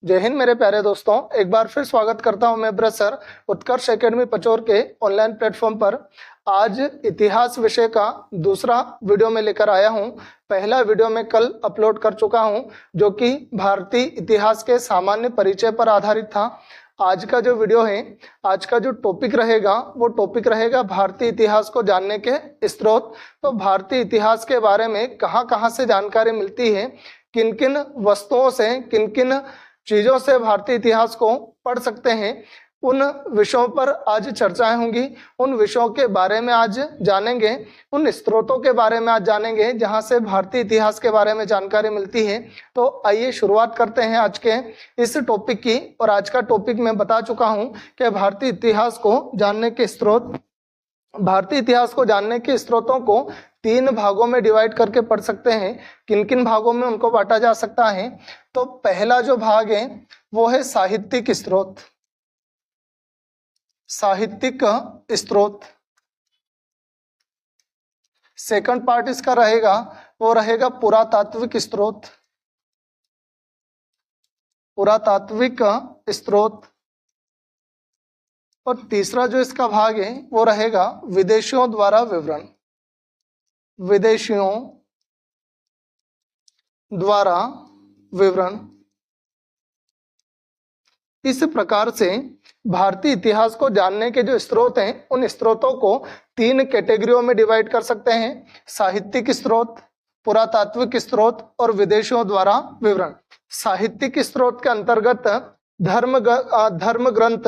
जय हिंद मेरे प्यारे दोस्तों, एक बार फिर स्वागत करता हूं मैं ब्रज सर उत्कर्ष एकेडमी पचोर के ऑनलाइन प्लेटफॉर्म पर। आज इतिहास विषय का दूसरा वीडियो में लेकर आया हूं। पहला वीडियो मैं कल अपलोड कर चुका हूं जो कि भारतीय इतिहास के सामान्य परिचय पर आधारित था। आज का जो वीडियो है, आज का जो टॉपिक रहेगा वो टॉपिक रहेगा भारतीय इतिहास को जानने के स्रोत। तो भारतीय इतिहास के बारे में कहां कहां से जानकारी मिलती है, किन किन वस्तुओं से, किन किन चीजों से भारतीय इतिहास को पढ़ सकते हैं, उन विषयों पर आज चर्चाएं होंगी। उन विषयों के बारे में आज जानेंगे, उन स्रोतों के बारे में आज जानेंगे जहां से भारतीय इतिहास के बारे में जानकारी मिलती है। तो आइए शुरुआत करते हैं आज के इस टॉपिक की। और आज का टॉपिक मैं बता चुका हूं कि भारतीय इतिहास को जानने के स्रोत, भारतीय इतिहास को जानने के स्रोतों को तीन भागों में डिवाइड करके पढ़ सकते हैं। किन किन भागों में उनको बांटा जा सकता है? तो पहला जो भाग है वो है साहित्यिक स्रोत। साहित्यिक स्रोत। सेकंड पार्ट इसका रहेगा वो रहेगा पुरातात्विक स्रोत। पुरातात्विक स्रोत। और तीसरा जो इसका भाग है वो रहेगा विदेशियों द्वारा विवरण। विदेशियों द्वारा विवरण। इस प्रकार से भारतीय इतिहास को जानने के जो स्रोत हैं उन स्रोतों को तीन कैटेगरियों में डिवाइड कर सकते हैं: साहित्यिक स्रोत, पुरातात्विक स्रोत और विदेशियों द्वारा विवरण। साहित्यिक स्रोत के अंतर्गत धर्म ग्रंथ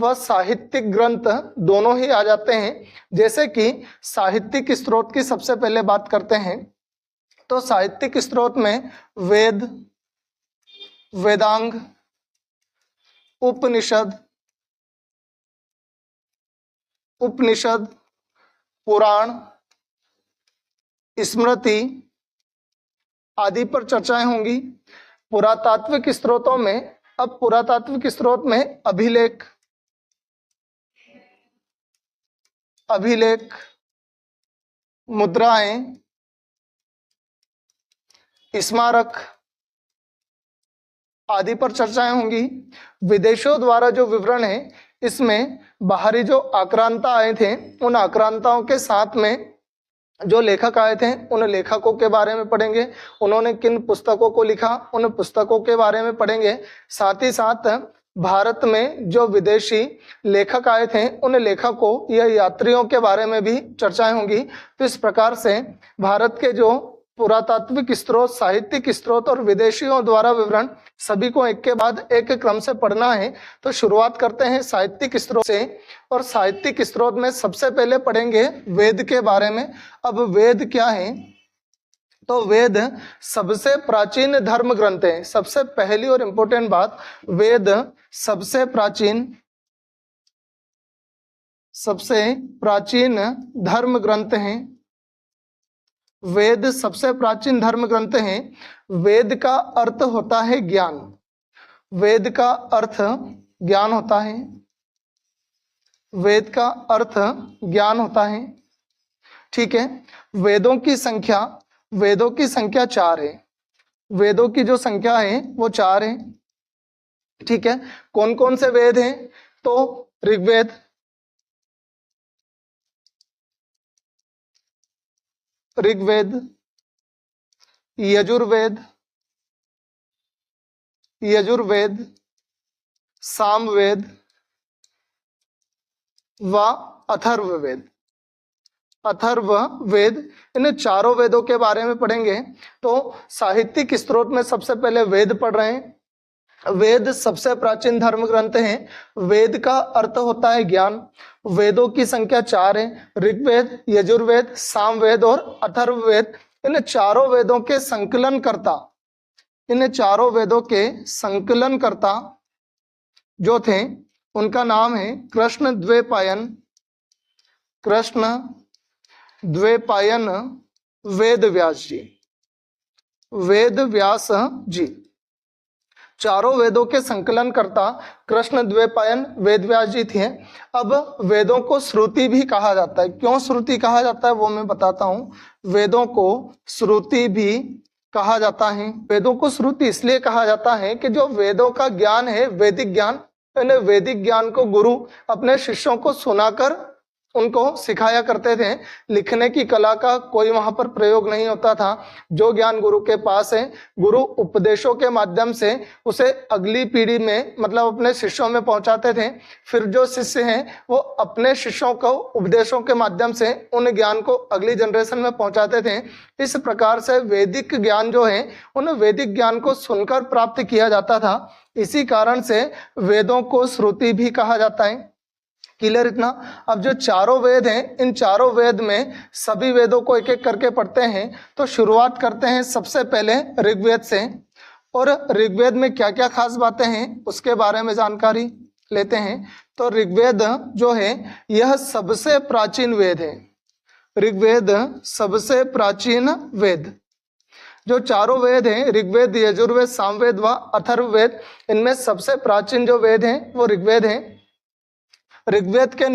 व साहित्यिक ग्रंथ दोनों ही आ जाते हैं। जैसे कि साहित्यिक स्रोत की सबसे पहले बात करते हैं तो साहित्यिक स्रोत में वेद, वेदांग, उपनिषद, पुराण, स्मृति आदि पर चर्चाएं होंगी। पुरातात्विक स्रोतों में, अब पुरातात्विक स्रोत में अभिलेख, मुद्राएं, स्मारक आदि पर चर्चाएं होंगी। विदेशों द्वारा जो विवरण है इसमें बाहरी जो आक्रांता आए थे उन आक्रांताओं के साथ में जो लेखक आए थे उन लेखकों के बारे में पढ़ेंगे। उन्होंने किन पुस्तकों को लिखा उन पुस्तकों के बारे में पढ़ेंगे। साथ ही साथ भारत में जो विदेशी लेखक आए थे उन लेखकों या यात्रियों के बारे में भी चर्चाएं होंगी। तो इस प्रकार से भारत के जो पुरातात्विक स्रोत, साहित्यिक स्रोत और विदेशियों द्वारा विवरण सभी को एक के बाद एक क्रम से पढ़ना है। तो शुरुआत करते हैं साहित्यिक स्रोत से। और साहित्यिक स्रोत में सबसे पहले पढ़ेंगे वेद के बारे में। अब वेद क्या है? तो वेद सबसे प्राचीन धर्म ग्रंथ है। सबसे पहली और इंपॉर्टेंट बात, वेद सबसे प्राचीन धर्म ग्रंथ हैं। वेद सबसे प्राचीन धर्म ग्रंथ हैं। वेद का अर्थ होता है ज्ञान। वेद का अर्थ ज्ञान होता है। वेद का अर्थ ज्ञान होता है। ठीक है। वेदों की संख्या 4 है। वेदों की जो संख्या है वो 4 है। ठीक है। कौन कौन से वेद हैं? तो ऋग्वेद, यजुर्वेद, सामवेद व अथर्ववेद। इन चारों वेदों के बारे में पढ़ेंगे। तो साहित्यिक स्रोत में सबसे पहले वेद पढ़ रहे हैं। वेद सबसे प्राचीन धर्म ग्रंथ हैं। वेद का अर्थ होता है ज्ञान। वेदों की संख्या 4 है। ऋग्वेद, यजुर्वेद, सामवेद और अथर्ववेद। इन चारों वेदों के संकलनकर्ता जो थे उनका नाम है कृष्णद्वैपायन वेद व्यास जी। चारों वेदों के संकलनकर्ता कृष्णद्वैपायन वेदव्यास जी थे। अब वेदों को श्रुति भी कहा जाता है। क्यों श्रुति कहा जाता है वो मैं बताता हूं। वेदों को श्रुति भी कहा जाता है। वेदों को श्रुति इसलिए कहा जाता है कि जो वेदों का ज्ञान है, वैदिक ज्ञान, वैदिक ज्ञान को गुरु अपने शिष्यों को सुनाकर उनको सिखाया करते थे। लिखने की कला का कोई वहां पर प्रयोग नहीं होता था। जो ज्ञान गुरु के पास है, गुरु उपदेशों के माध्यम से उसे अगली पीढ़ी में मतलब अपने शिष्यों में पहुंचाते थे। फिर जो शिष्य हैं वो अपने शिष्यों को उपदेशों के माध्यम से उन ज्ञान को अगली जनरेशन में पहुंचाते थे। इस प्रकार से वैदिक ज्ञान जो है उन वैदिक ज्ञान को सुनकर प्राप्त किया जाता था। इसी कारण से वेदों को श्रुति भी कहा जाता है। क्लियर इतना? अब जो चारों वेद हैं, इन चारों वेद में सभी वेदों को एक एक करके पढ़ते हैं। तो शुरुआत करते हैं सबसे पहले ऋग्वेद से, और ऋग्वेद में क्या क्या खास बातें हैं उसके बारे में जानकारी लेते हैं। तो ऋग्वेद जो है यह सबसे प्राचीन वेद है। ऋग्वेद सबसे प्राचीन वेद। जो चारों वेद हैं, ऋग्वेद, यजुर्वेद, सामवेद व अथर्ववेद, इनमें सबसे प्राचीन जो वेद हैं वो ऋग्वेद है। ऋग्वेद के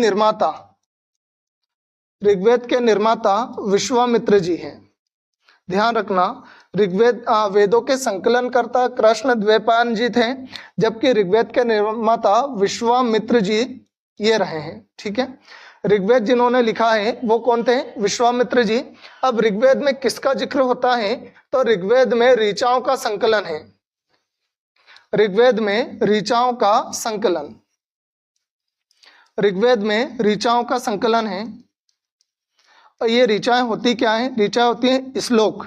निर्माता विश्वामित्र जी हैं। ध्यान रखना, ऋग्वेद वेदों के संकलनकर्ता कृष्ण द्वैपायन जी थे, जबकि ऋग्वेद के निर्माता विश्वामित्र जी ये रहे हैं। ठीक है, ऋग्वेद जिन्होंने लिखा है वो कौन थे? विश्वामित्र जी। अब ऋग्वेद में किसका जिक्र होता है? तो ऋग्वेद में ऋचाओं का संकलन है। ऋग्वेद में ऋचाओं का संकलन, ऋग्वेद में ऋचाओं का संकलन है। और ये ऋचाएं होती क्या है? ऋचाएं होती हैं श्लोक।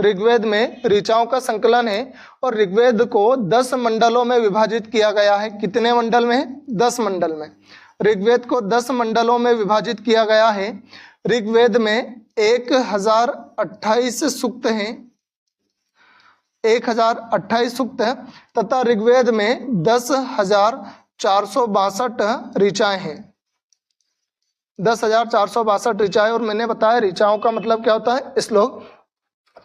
ऋग्वेद में ऋचाओं का संकलन है और ऋग्वेद को 10 मंडलों में विभाजित किया गया है। कितने मंडल में? 10 मंडल में। ऋग्वेद को 10 मंडलों में विभाजित किया गया है। ऋग्वेद में 1028 सूक्त हैं, 1028 सूक्त है, तथा ऋग्वेद में 10,462 ऋचाएं हैं। 10,462 ऋचाएं। और मैंने बताया ऋचाओं का मतलब क्या होता है? श्लोक।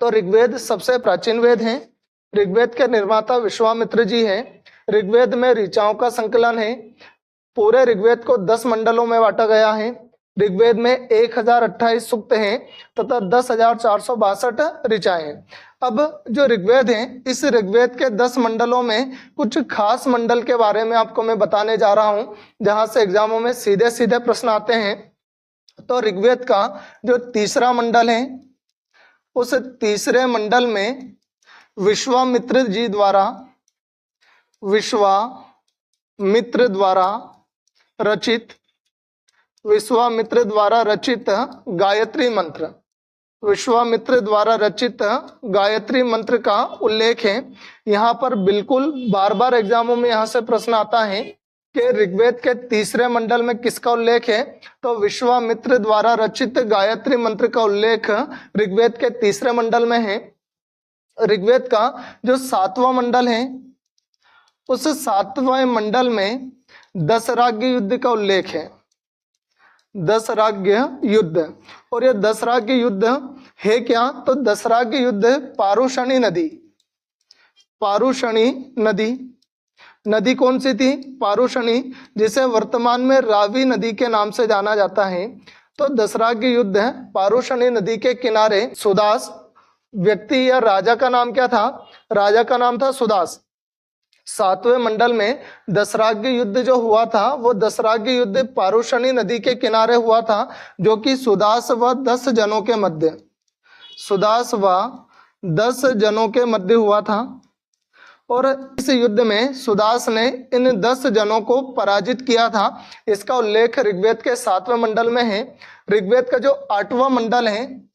तो ऋग्वेद सबसे प्राचीन वेद है। ऋग्वेद के निर्माता विश्वामित्र जी हैं। ऋग्वेद में ऋचाओं का संकलन है। पूरे ऋग्वेद को 10 मंडलों में बांटा गया है। ऋग्वेद में 1028 सूक्त हैं तथा 10,462 ऋचाएं हैं। अब जो ऋग्वेद है, इस ऋग्वेद के 10 मंडलों में कुछ खास मंडल के बारे में आपको मैं बताने जा रहा हूं, जहां से एग्जामों में सीधे सीधे प्रश्न आते हैं। तो ऋग्वेद का जो तीसरा मंडल है, उस तीसरे मंडल में विश्वामित्र द्वारा रचित गायत्री मंत्र, विश्वामित्र द्वारा रचित गायत्री मंत्र का उल्लेख है। यहाँ पर बिल्कुल बार बार एग्जामों में यहाँ से प्रश्न आता है कि ऋग्वेद के तीसरे मंडल में किसका उल्लेख है? तो विश्वामित्र द्वारा रचित गायत्री मंत्र का उल्लेख ऋग्वेद के तीसरे मंडल में है। ऋग्वेद का जो 7वां मंडल है, उस 7वें मंडल में दशराग्य युद्ध का उल्लेख है। दशराग्य युद्ध। और ये दशराग्य युद्ध है क्या? तो दशराग्य युद्ध पारुषणी नदी कौन सी थी? पारुषणी, जिसे वर्तमान में रावी नदी के नाम से जाना जाता है। तो दशराग्य युद्ध पारुषणी नदी के किनारे सुदास व्यक्ति या राजा का नाम क्या था? राजा का नाम था सुदास। 7वें मंडल में दशराग्य युद्ध जो हुआ था वो दशराग्य युद्ध पारुषणी नदी के किनारे हुआ था, जो कि सुदास व 10 जनों के मध्य हुआ था। और इस युद्ध में सुदास ने इन 10 जनों को पराजित किया था। इसका उल्लेख ऋग्वेद के 7वें मंडल में है। ऋग्वेद का जो 8वां मंडल है,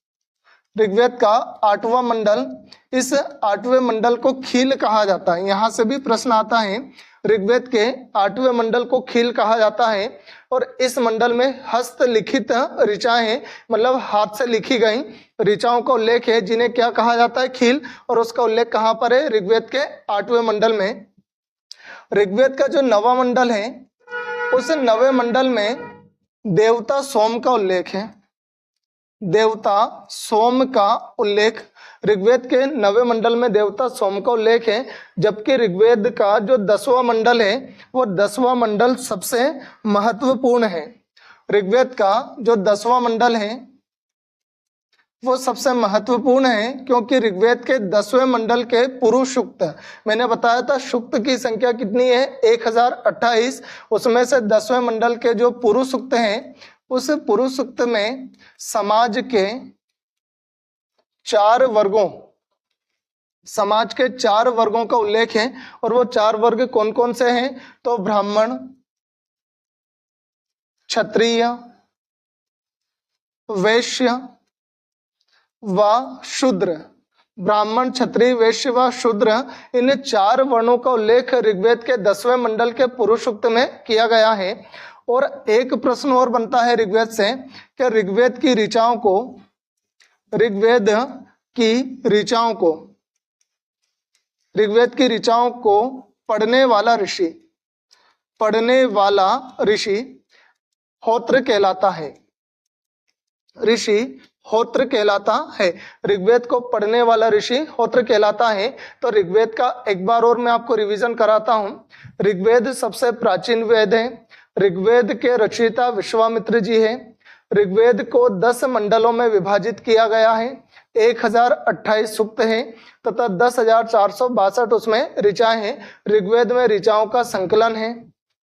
ऋग्वेद का 8वां मंडल, इस 8वें मंडल को खील कहा जाता है। यहाँ से भी प्रश्न आता है। ऋग्वेद के 8वें मंडल को खील कहा जाता है और इस मंडल में हस्तलिखित ऋचाएं हैं, मतलब हाथ से लिखी गई ऋचाओं का उल्लेख है, जिन्हें क्या कहा जाता है? खील। और उसका उल्लेख कहाँ पर है? ऋग्वेद के 8वें मंडल में। ऋग्वेद का जो 9वां मंडल है, उस 9वें मंडल में देवता सोम का उल्लेख है। देवता सोम का उल्लेख ऋग्वेद के 9वें मंडल में देवता सोम का उल्लेख है। जबकि ऋग्वेद का जो 10वां मंडल है, वो 10वां मंडल सबसे महत्वपूर्ण है। ऋग्वेद का जो 10वां मंडल है, वो सबसे महत्वपूर्ण है, क्योंकि ऋग्वेद के 10वें मंडल के पुरुष सूक्त, मैंने बताया था सूक्त की संख्या कितनी है 1028, उसमें से 10वें मंडल के जो पुरुष सूक्त हैं उस पुरुष सूक्त में समाज के 4 वर्गों, समाज के 4 वर्गों का उल्लेख है। और वो 4 वर्ग कौन कौन से हैं? तो ब्राह्मण, क्षत्रिय, वैश्य व शूद्र। ब्राह्मण, क्षत्रिय, वैश्य व शूद्र, इन 4 वर्णों का उल्लेख ऋग्वेद के 10वें मंडल के पुरुष सूक्त में किया गया है। और एक प्रश्न और बनता है ऋग्वेद से कि ऋग्वेद की ऋचाओं को, ऋग्वेद की ऋचाओं को पढ़ने वाला ऋषि होत्र कहलाता है। ऋषि होत्र कहलाता है। ऋग्वेद को पढ़ने वाला ऋषि होत्र कहलाता है। तो ऋग्वेद का एक बार और मैं आपको रिवीजन कराता हूं। ऋग्वेद सबसे प्राचीन वेद है। ऋग्वेद के रचयिता विश्वामित्र जी है। ऋग्वेद को 10 मंडलों में विभाजित किया गया है। 1028 सूक्त है तथा 10,462 उसमें ऋचाएं हैं। ऋग्वेद में ऋचाओं का संकलन है।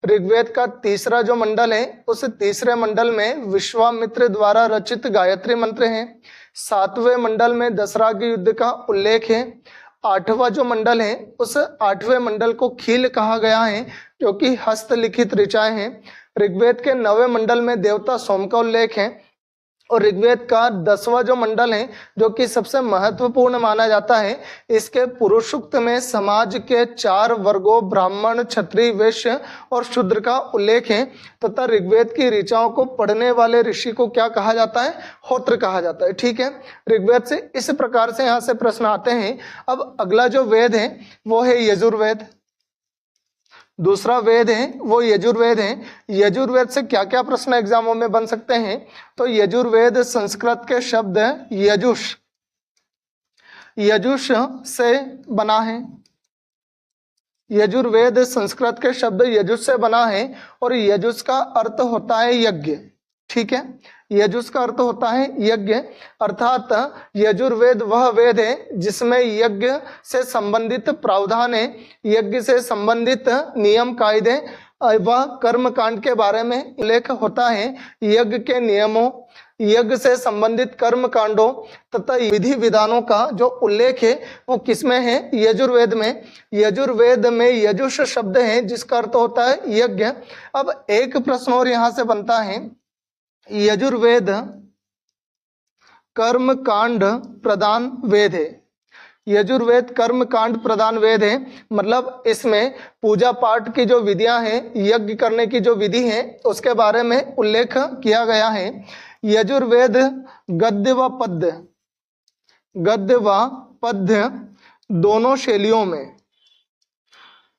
ऋग्वेद का तीसरा जो मंडल है उस तीसरे मंडल में विश्वामित्र द्वारा रचित गायत्री मंत्र है। 7वें मंडल में दशराग युद्ध का उल्लेख है। 8वां जो मंडल है उस 8वें मंडल को खील कहा गया है, जो कि हस्तलिखित ऋचाएं हैं। ऋग्वेद के 9वें मंडल में देवता सोम का उल्लेख है। और ऋग्वेद का 10वां जो मंडल है, जो कि सबसे महत्वपूर्ण माना जाता है, इसके पुरुष सूक्त में समाज के 4 वर्गों ब्राह्मण, क्षत्रिय, वैश्य और शूद्र का उल्लेख है। तथा ऋग्वेद की ऋचाओं को पढ़ने वाले ऋषि को क्या कहा जाता है? होत्र कहा जाता है। ठीक है, ऋग्वेद से इस प्रकार से यहाँ से प्रश्न आते हैं। अब अगला जो वेद है वो है यजुर्वेद। दूसरा वेद है वो यजुर्वेद है। यजुर्वेद से क्या क्या प्रश्न एग्जामों में बन सकते हैं? तो यजुर्वेद संस्कृत के शब्द यजुष से बना है। यजुर्वेद संस्कृत के शब्द यजुष से बना है और यजुष का अर्थ होता है यज्ञ। ठीक है, यजुष का अर्थ होता है यज्ञ, अर्थात यजुर्वेद वह वेद है जिसमें यज्ञ से संबंधित प्रावधान है, यज्ञ से संबंधित नियम कायदे व कर्म कांड के बारे में उल्लेख होता है। यज्ञ के नियमों, यज्ञ से संबंधित कर्म कांडों तथा विधि विधानों का जो उल्लेख है वो किसमें है? यजुर्वेद में। यजुर्वेद में यजुष शब्द है जिसका अर्थ होता है यज्ञ। अब एक प्रश्न और यहाँ से बनता है, यजुर्वेद कर्म कांड प्रधान वेद है। यजुर्वेद कर्म कांड प्रधान वेद है, मतलब इसमें पूजा पाठ की जो विधियां हैं, यज्ञ करने की जो विधि है उसके बारे में उल्लेख किया गया है। यजुर्वेद गद्य व पद्य दोनों शैलियों में,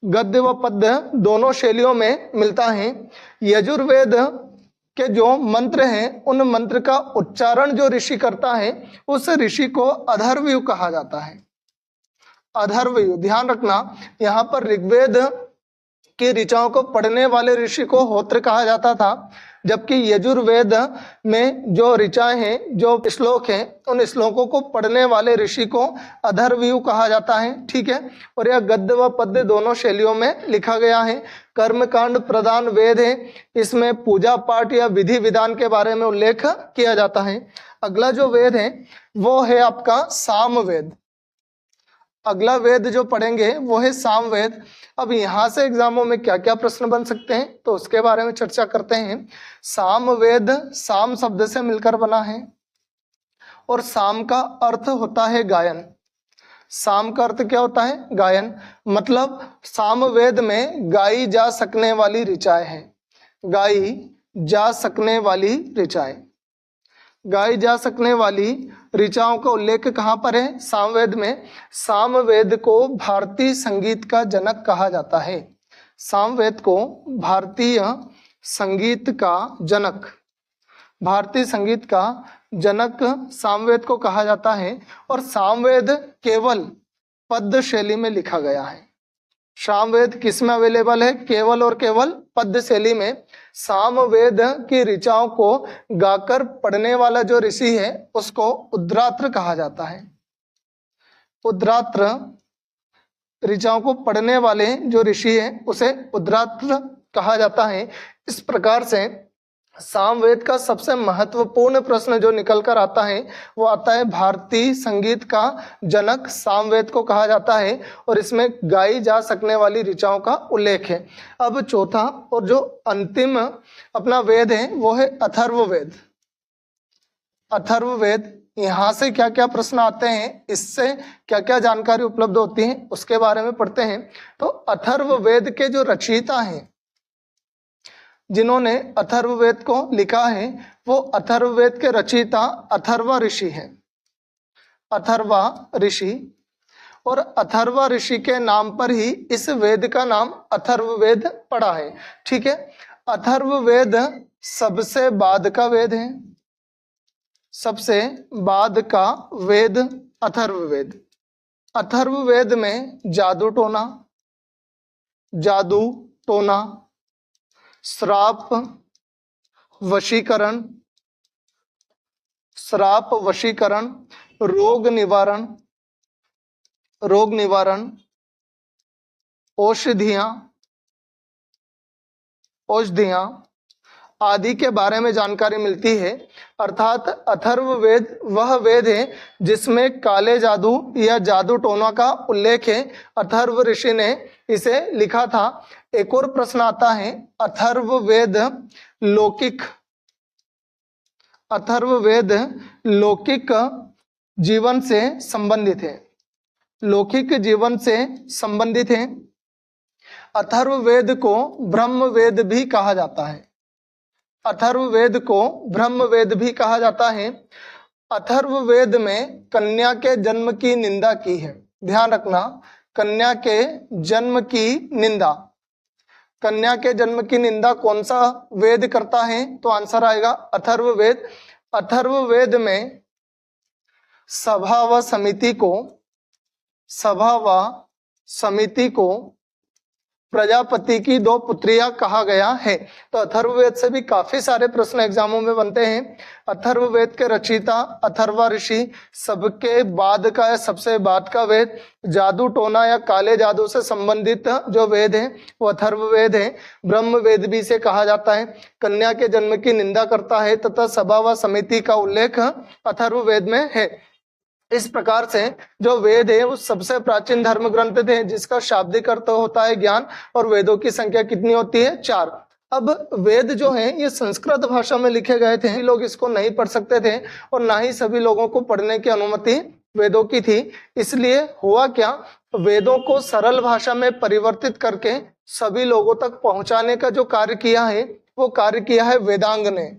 गद्य व पद्य दोनों शैलियों में मिलता है। यजुर्वेद के जो मंत्र हैं उन मंत्र का उच्चारण जो ऋषि करता है उस ऋषि को अधर्वयु कहा जाता है। अधर्वयु, ध्यान रखना, यहाँ पर ऋग्वेद की ऋचाओं को पढ़ने वाले ऋषि को होत्र कहा जाता था, जबकि यजुर्वेद में जो ऋचाएं हैं, जो श्लोक हैं, उन श्लोकों को पढ़ने वाले ऋषि को अधर्वयु कहा जाता है। ठीक है, और यह गद्य व पद्य दोनों शैलियों में लिखा गया है। कर्मकांड प्रधान वेद है, इसमें पूजा पाठ या विधि विधान के बारे में उल्लेख किया जाता है। अगला जो वेद है वो है आपका सामवेद। अगला वेद जो पढ़ेंगे वो है सामवेद। अब यहाँ से एग्जामों में क्या क्या प्रश्न बन सकते हैं तो उसके बारे में चर्चा करते हैं। सामवेद साम शब्द से मिलकर बना है और साम का अर्थ होता है गायन। साम का अर्थ क्या होता है? गायन। मतलब सामवेद में गाई जा सकने वाली ऋचाएं हैं। गाई जा सकने वाली ऋचाएं, गाई जा सकने वाली ऋचाओं का उल्लेख कहाँ पर है? सामवेद में। सामवेद को भारतीय संगीत का जनक कहा जाता है। सामवेद को भारतीय संगीत का जनक, भारतीय संगीत का जनक सामवेद को कहा जाता है। और सामवेद केवल पद्य शैली में लिखा गया है। सामवेद किसमें अवेलेबल है? केवल और केवल पद्य शैली में। सामवेद की ऋचाओं को गाकर पढ़ने वाला जो ऋषि है उसको उद्रात्र कहा जाता है। उद्रात्र, ऋचाओं को पढ़ने वाले जो ऋषि है उसे उद्रात्र कहा जाता है। इस प्रकार से सामवेद का सबसे महत्वपूर्ण प्रश्न जो निकल कर आता है वो आता है भारतीय संगीत का जनक सामवेद को कहा जाता है और इसमें गाई जा सकने वाली ऋचाओं का उल्लेख है। अब चौथा और जो अंतिम अपना वेद है वो है अथर्ववेद। अथर्ववेद, यहाँ से क्या क्या प्रश्न आते हैं, इससे क्या क्या जानकारी उपलब्ध होती है उसके बारे में पढ़ते हैं। तो अथर्ववेद के जो रचयिता हैं, जिन्होंने अथर्ववेद को लिखा है, वो अथर्ववेद के रचयिता अथर्वा ऋषि हैं। अथर्वा ऋषि, और अथर्वा ऋषि के नाम पर ही इस वेद का नाम अथर्ववेद पड़ा है। ठीक है, अथर्ववेद सबसे बाद का वेद है, सबसे बाद का वेद अथर्ववेद। अथर्ववेद में जादू टोना, श्राप वशीकरण, रोग निवारण, औषधियां आदि के बारे में जानकारी मिलती है। अर्थात अथर्ववेद वह वेद है जिसमें काले जादू या जादू टोना का उल्लेख है। अथर्व ऋषि ने इसे लिखा था। एक और प्रश्न आता है, अथर्ववेद लौकिक जीवन से संबंधित है। लौकिक जीवन से संबंधित है। अथर्ववेद को ब्रह्मवेद भी कहा जाता है। अथर्ववेद को ब्रह्मवेद भी कहा जाता है। अथर्ववेद में कन्या के जन्म की निंदा की है। ध्यान रखना, कन्या के जन्म की निंदा। कन्या के जन्म की निंदा कौन सा वेद करता है? तो आंसर आएगा अथर्ववेद। अथर्ववेद में सभा व समिति को प्रजापति की दो पुत्रियां कहा गया है। तो अथर्ववेद से भी काफी सारे प्रश्न एग्जामों में बनते हैं। अथर्ववेद के रचयिता अथर्वा ऋषि, सबके बाद का या सबसे बाद का वेद, जादू टोना या काले जादू से संबंधित जो वेद है वो अथर्ववेद है। ब्रह्मवेद भी इसे कहा जाता है। कन्या के जन्म की निंदा करता है तथा सभा व समिति का उल्लेख अथर्ववेद में है। इस प्रकार से जो वेद है वो सबसे प्राचीन धर्म ग्रंथ थे जिसका शाब्दिक अर्थ होता है ज्ञान, और वेदों की संख्या कितनी होती है? 4। अब वेद जो है ये संस्कृत भाषा में लिखे गए थे। लोग इसको नहीं पढ़ सकते थे और ना ही सभी लोगों को पढ़ने की अनुमति वेदों की थी। इसलिए हुआ क्या, वेदों को सरल भाषा में परिवर्तित करके सभी लोगों तक पहुंचाने का जो कार्य किया है वो कार्य किया है वेदांग ने।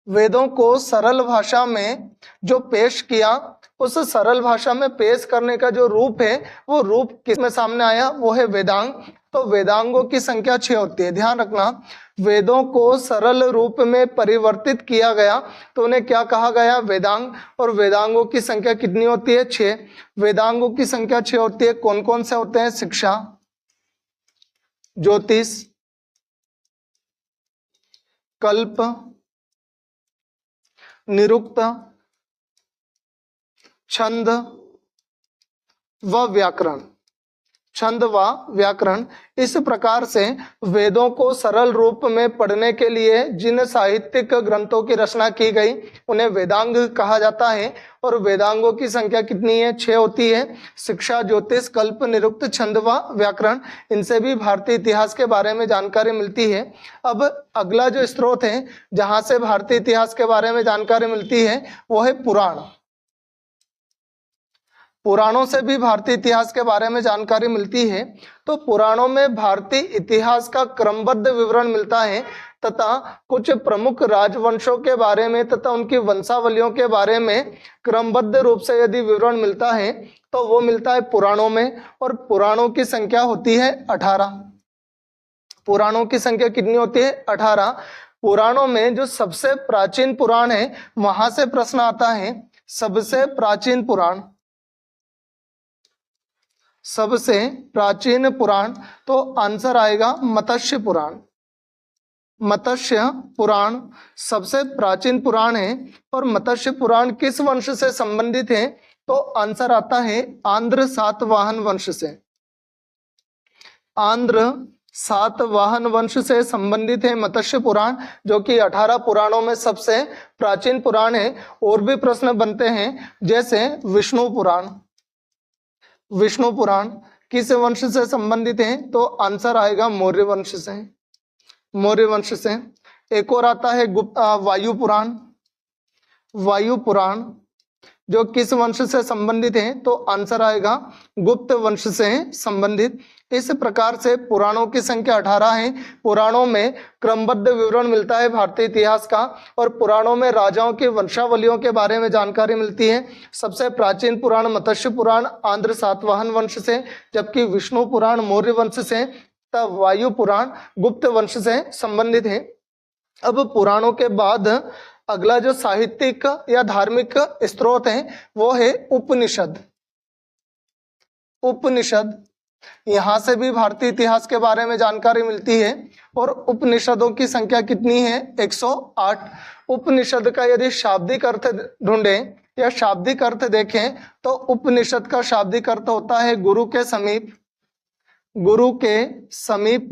वेदों को सरल भाषा में जो पेश किया, उस सरल भाषा में पेश करने का जो रूप है वो रूप किसमें सामने आया? वो है वेदांग। तो वेदांगों की संख्या 6 होती है। ध्यान रखना, वेदों को सरल रूप में परिवर्तित किया गया तो उन्हें क्या कहा गया? वेदांग। और वेदांगों की संख्या कितनी होती है? 6। वेदांगों की संख्या 6 होती है। कौन कौन से होते हैं? शिक्षा, ज्योतिष, कल्प, निरुक्त, छंद व व्याकरण। छंद व व्याकरण। इस प्रकार से वेदों को सरल रूप में पढ़ने के लिए जिन साहित्यिक ग्रंथों की रचना की गई उन्हें वेदांग कहा जाता है। और वेदांगों की संख्या कितनी है? 6 होती है। शिक्षा, ज्योतिष, कल्प, निरुक्त, छंद व व्याकरण। इनसे भी भारतीय इतिहास के बारे में जानकारी मिलती है। अब अगला जो स्रोत है जहां से भारतीय इतिहास के बारे में जानकारी मिलती है वो है पुराण। पुराणों से भी भारतीय इतिहास के बारे में जानकारी मिलती है। तो पुराणों में भारतीय इतिहास का क्रमबद्ध विवरण मिलता है तथा कुछ प्रमुख राजवंशों के बारे में तथा उनकी वंशावलियों के बारे में क्रमबद्ध रूप से यदि विवरण मिलता है तो वो मिलता है पुराणों में। और पुराणों की संख्या होती है 18। पुराणों की संख्या कितनी होती है? 18। पुराणों में जो सबसे प्राचीन पुराण है वहां से प्रश्न आता है, सबसे प्राचीन पुराण। सबसे प्राचीन पुराण, तो आंसर आएगा मत्स्य पुराण। मत्स्य पुराण सबसे प्राचीन पुराण है। और मत्स्य पुराण किस वंश से संबंधित है? तो आंसर आता है आंध्र सातवाहन वंश से। आंध्र सातवाहन वंश से संबंधित है मत्स्य पुराण, जो कि 18 पुराणों में सबसे प्राचीन पुराण है। और भी प्रश्न बनते हैं, जैसे विष्णु पुराण। विष्णु पुराण किस वंश से संबंधित है? तो आंसर आएगा मौर्य वंश से। मौर्य वंश से। एक और आता है वायु पुराण। वायु पुराण जो किस वंश से संबंधित है? तो आंसर आएगा गुप्त वंश से संबंधित। इस प्रकार से पुराणों की संख्या 18 है। पुराणों में क्रमबद्ध विवरण मिलता है भारतीय इतिहास का, और पुराणों में राजाओं की वंशावलियों के बारे में जानकारी मिलती है। सबसे प्राचीन पुराण मत्स्य पुराण आंध्र सातवाहन वंश से, जबकि विष्णु पुराण मौर्य वंश से, तब वायु पुराण गुप्त वंश से संबंधित है। अब पुराणों के बाद अगला जो साहित्यिक या धार्मिक स्रोत है वो है उपनिषद। उपनिषद, यहाँ से भी भारतीय इतिहास के बारे में जानकारी मिलती है। और उपनिषदों की संख्या कितनी है? 108। उपनिषद का यदि शाब्दिक अर्थ ढूंढें या शाब्दिक अर्थ देखें तो उपनिषद का शाब्दिक अर्थ होता है गुरु के समीप। गुरु के समीप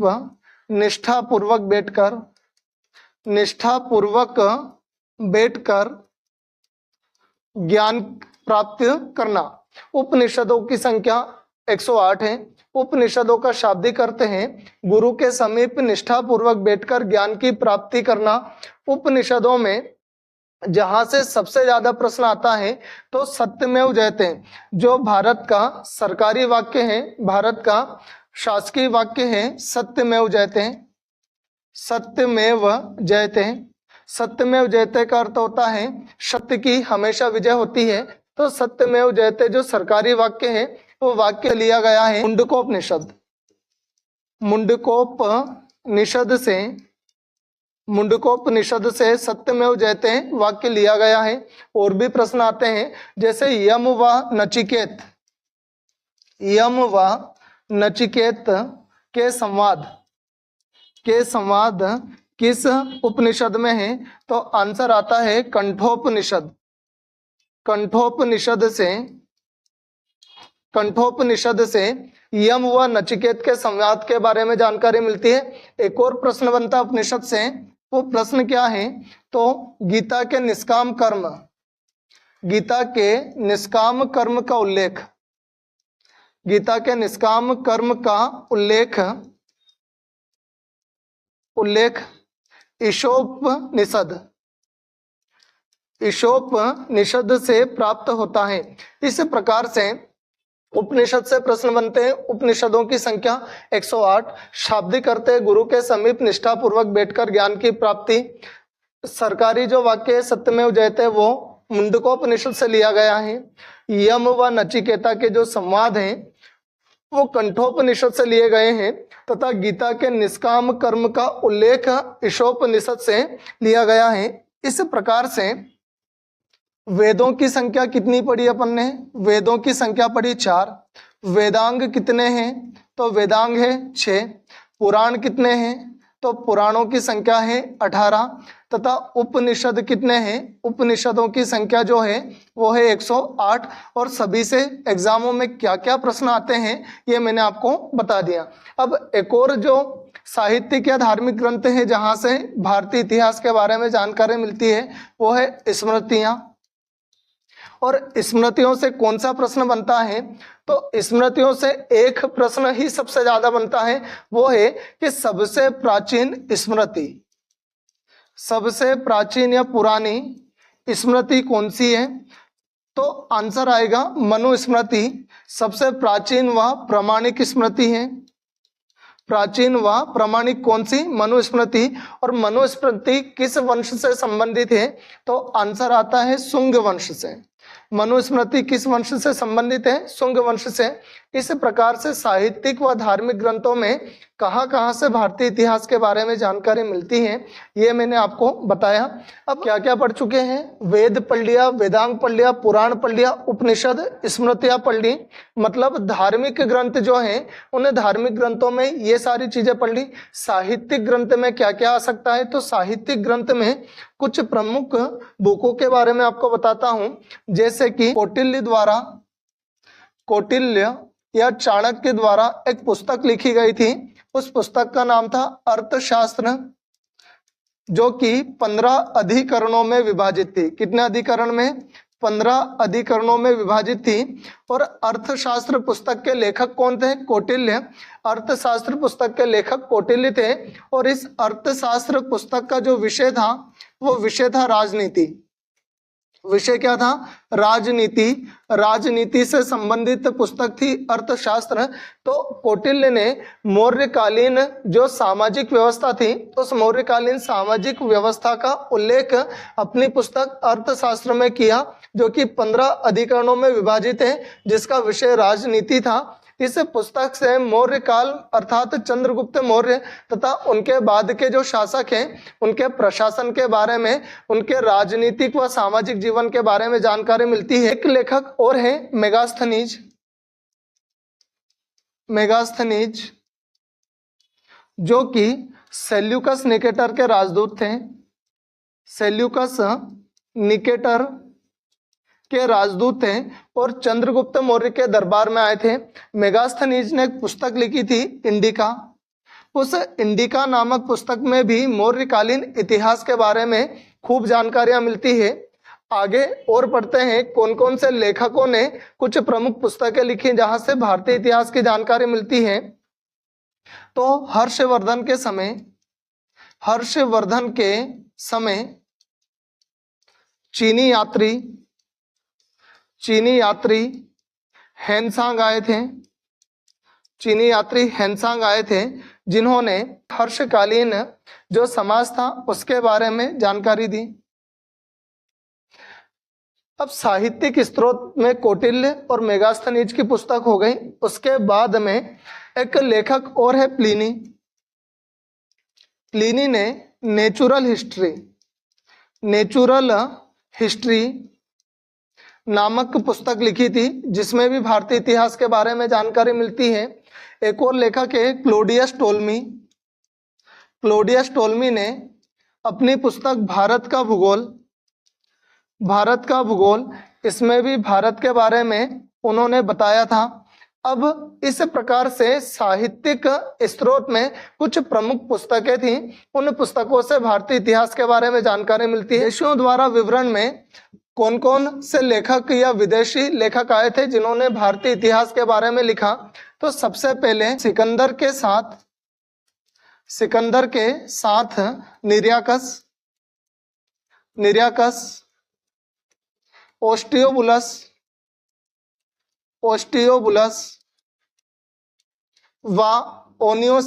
निष्ठापूर्वक बैठकर, निष्ठापूर्वक बैठकर ज्ञान प्राप्त करना। उपनिषदों की संख्या 108 है। उपनिषदों का शाब्दिक अर्थ है गुरु के समीप निष्ठापूर्वक बैठकर ज्ञान की प्राप्ति करना। उपनिषदों में जहां से सबसे ज्यादा प्रश्न आता है तो सत्यमेव जयते, जो भारत का सरकारी वाक्य है, भारत का शासकीय वाक्य है, सत्यमेव जयते। सत्यमेव जयते। सत्यमेव जयते का अर्थ होता है सत्य की हमेशा विजय होती है। तो सत्यमेव जयते जो सरकारी वाक्य है वो वाक्य लिया गया है मुंडकोपनिषद। मुंडकोपनिषद से, मुंडकोपनिषद से सत्यमेव जयते वाक्य लिया गया है। और भी प्रश्न आते हैं, जैसे यम व नचिकेत। यम व नचिकेत के संवाद किस उपनिषद में है? तो आंसर आता है कंठोपनिषद। कंठोपनिषद से यम व नचिकेत के संवाद के बारे में जानकारी मिलती है। एक और प्रश्न बनता उपनिषद से, वो प्रश्न क्या है? तो गीता के निष्काम कर्म, गीता के निष्काम कर्म का उल्लेख, गीता के निष्काम कर्म का उल्लेख ईशोपनिषद से प्राप्त होता है। इस प्रकार से उपनिषद से प्रश्न बनते हैं। उपनिषदों की संख्या 108। शाब्दिक अर्थ है गुरु के समीप निष्ठापूर्वक बैठकर ज्ञान की प्राप्ति। सरकारी जो वाक्य है सत्यमेव जयते वो मुंडकोपनिषद से लिया गया है। यम व नचिकेता के जो संवाद हैं वो कंठोपनिषद से लिए गए हैं, तथा गीता के निष्काम कर्म का उल्लेख ईशोपनिषद से लिया गया है। इस प्रकार से वेदों की संख्या कितनी पढ़ी अपन ने? वेदों की संख्या पढ़ी 4। वेदांग कितने हैं? तो वेदांग है 6। पुराण कितने हैं? तो पुराणों की संख्या है 18। तथा उपनिषद कितने हैं? उपनिषदों की संख्या जो है वो है 108। और सभी से एग्जामों में क्या क्या प्रश्न आते हैं ये मैंने आपको बता दिया। अब एक और जो साहित्यिक या धार्मिक ग्रंथ है जहां से भारतीय इतिहास के बारे में जानकारी मिलती है वो है स्मृतियां। और स्मृतियों से कौन सा प्रश्न बनता है? तो स्मृतियों से एक प्रश्न ही सबसे ज्यादा बनता है, वो है कि सबसे प्राचीन स्मृति, सबसे प्राचीन या पुरानी स्मृति कौन सी है? तो आंसर आएगा मनुस्मृति। सबसे प्राचीन व प्रामाणिक स्मृति है। प्राचीन व प्रामाणिक कौन सी? मनुस्मृति। और मनुस्मृति किस वंश से संबंधित है? तो आंसर आता है शुंग वंश से। मनुस्मृति किस वंश से संबंधित है? शुंग वंश से। इस प्रकार से साहित्यिक व धार्मिक ग्रंथों में कहाँ से भारतीय इतिहास के बारे में जानकारी मिलती है, ये मैंने आपको बताया। अब क्या क्या पढ़ चुके हैं? वेद पढ़ लिया, वेदांग पढ़ लिया, पुराण पढ़ लिया, उपनिषद, स्मृतियां पढ़ ली, मतलब धार्मिक ग्रंथ जो हैं उन्हें धार्मिक ग्रंथों में ये सारी चीजें पढ़ ली। साहित्यिक ग्रंथ में क्या क्या आ सकता है? तो साहित्यिक ग्रंथ में कुछ प्रमुख बुकों के बारे में आपको बताता हूं, जैसे कि कौटिल्य या चाणक्य द्वारा एक पुस्तक लिखी गई थी। उस पुस्तक का नाम था अर्थशास्त्र, जो कि 15 अधिकरणों में विभाजित थी। कितने अधिकरण में? 15 अधिकरणों में विभाजित थी। और अर्थशास्त्र पुस्तक के लेखक कौन थे? कौटिल्य। अर्थशास्त्र पुस्तक के लेखक कौटिल्य थे। और इस अर्थशास्त्र पुस्तक का जो विषय था वो विषय था राजनीति। विषय क्या था? राजनीति। राजनीति से संबंधित पुस्तक थी अर्थशास्त्र। तो कौटिल्य ने मौर्यकालीन जो सामाजिक व्यवस्था थी, उस मौर्यकालीन सामाजिक व्यवस्था का उल्लेख अपनी पुस्तक अर्थशास्त्र में किया, जो कि 15 अधिकरणों में विभाजित है, जिसका विषय राजनीति था। इस पुस्तक से मौर्य काल अर्थात चंद्रगुप्त मौर्य तथा उनके बाद के जो शासक हैं उनके प्रशासन के बारे में, उनके राजनीतिक व सामाजिक जीवन के बारे में जानकारी मिलती है। एक लेखक और है मेगास्थनीज, जो कि सेल्यूकस निकेटर के राजदूत थे। सेल्यूकस निकेटर के राजदूत थे और चंद्रगुप्त मौर्य के दरबार में आए थे। मेगास्थनीज ने एक पुस्तक लिखी थी इंडिका। उस इंडिका नामक पुस्तक में भी मौर्यकालीन इतिहास के बारे में खूब जानकारियां मिलती है। आगे और पढ़ते हैं कौन कौन से लेखकों ने कुछ प्रमुख पुस्तकें लिखी जहां से भारतीय इतिहास की जानकारी मिलती है। तो हर्षवर्धन के समय चीनी यात्री हेनसांग आए थे, जिन्होंने हर्षकालीन जो समाज था उसके बारे में जानकारी दी। अब साहित्यिक स्रोत में कौटिल्य और मेगास्थनीज की पुस्तक हो गई। उसके बाद में एक लेखक और है प्लिनी। प्लिनी ने नेचुरल हिस्ट्री नामक पुस्तक लिखी थी, जिसमें भी भारतीय इतिहास के बारे में जानकारी मिलती है। एक और लेखक है क्लोडियस टोल्मी ने अपनी पुस्तक भारत का भूगोल, इसमें भी भारत के बारे में उन्होंने बताया था। अब इस प्रकार से साहित्यिक स्रोत में कुछ प्रमुख पुस्तकें थी। उन पुस्तकों से भारतीय इतिहास के बारे में जानकारी मिलती है। देशों द्वारा विवरण में कौन कौन से लेखक या विदेशी लेखक आए थे जिन्होंने भारतीय इतिहास के बारे में लिखा? तो सबसे पहले सिकंदर के साथ निरियाकस, ओस्टियोबुलस व ओनियो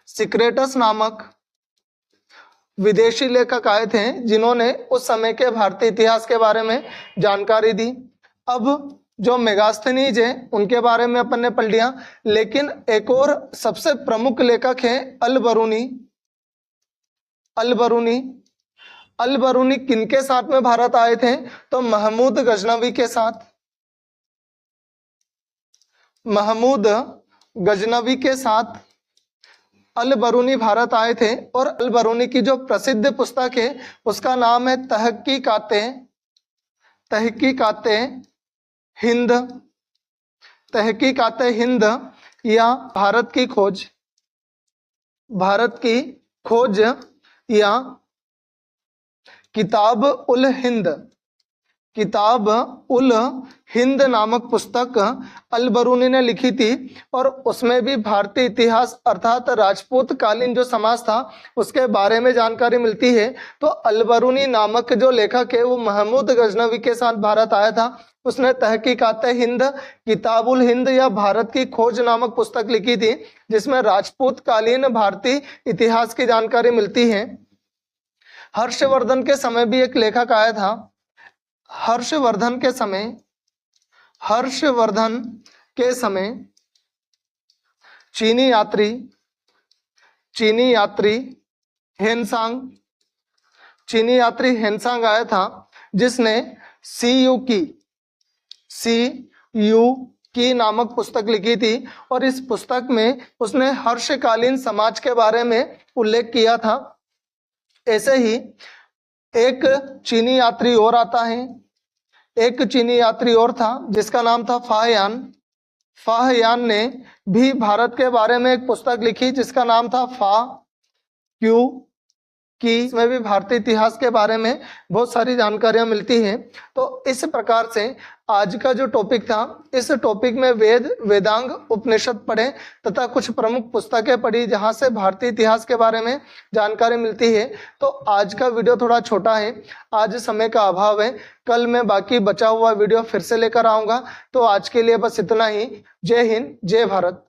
सिक्रेटस नामक विदेशी लेखक आए थे, जिन्होंने उस समय के भारतीय इतिहास के बारे में जानकारी दी। अब जो मेगास्थनीज है उनके बारे में अपन ने पढ़ लिया, लेकिन एक और सबसे प्रमुख लेखक है अल बरूनी किनके साथ में भारत आए थे? तो महमूद गजनवी के साथ अल बरूनी भारत आए थे। और अल बरूनी की जो प्रसिद्ध पुस्तक है उसका नाम है तहकीकाते हिंद या भारत की खोज या किताब उल हिंद नामक पुस्तक अल बरूनी ने लिखी थी। और उसमें भी भारतीय इतिहास अर्थात राजपूत कालीन जो समाज था उसके बारे में जानकारी मिलती है। तो अल बरूनी नामक जो लेखक है वो महमूद गजनवी के साथ भारत आया था। उसने तहकीकाते हिंद, किताबुल हिंद या भारत की खोज नामक पुस्तक लिखी थी, जिसमें राजपूत कालीन भारतीय इतिहास की जानकारी मिलती है। हर्षवर्धन के समय भी एक लेखक आया था। हर्षवर्धन के समय चीनी यात्री हेनसांग आया था, जिसने सी यू की नामक पुस्तक लिखी थी और इस पुस्तक में उसने हर्षकालीन समाज के बारे में उल्लेख किया था। ऐसे ही एक चीनी यात्री और आता है, एक चीनी यात्री और था जिसका नाम था फाहयान ने भी भारत के बारे में एक पुस्तक लिखी जिसका नाम था फा क्यू की। इसमें भी भारतीय इतिहास के बारे में बहुत सारी जानकारियां मिलती हैं। तो इस प्रकार से आज का जो टॉपिक था, इस टॉपिक में वेदांग उपनिषद पढ़े तथा कुछ प्रमुख पुस्तकें पढ़ी जहां से भारतीय इतिहास के बारे में जानकारी मिलती है। तो आज का वीडियो थोड़ा छोटा है, आज समय का अभाव है। कल मैं बाकी बचा हुआ वीडियो फिर से लेकर आऊंगा। तो आज के लिए बस इतना ही। जय हिंद, जय भारत।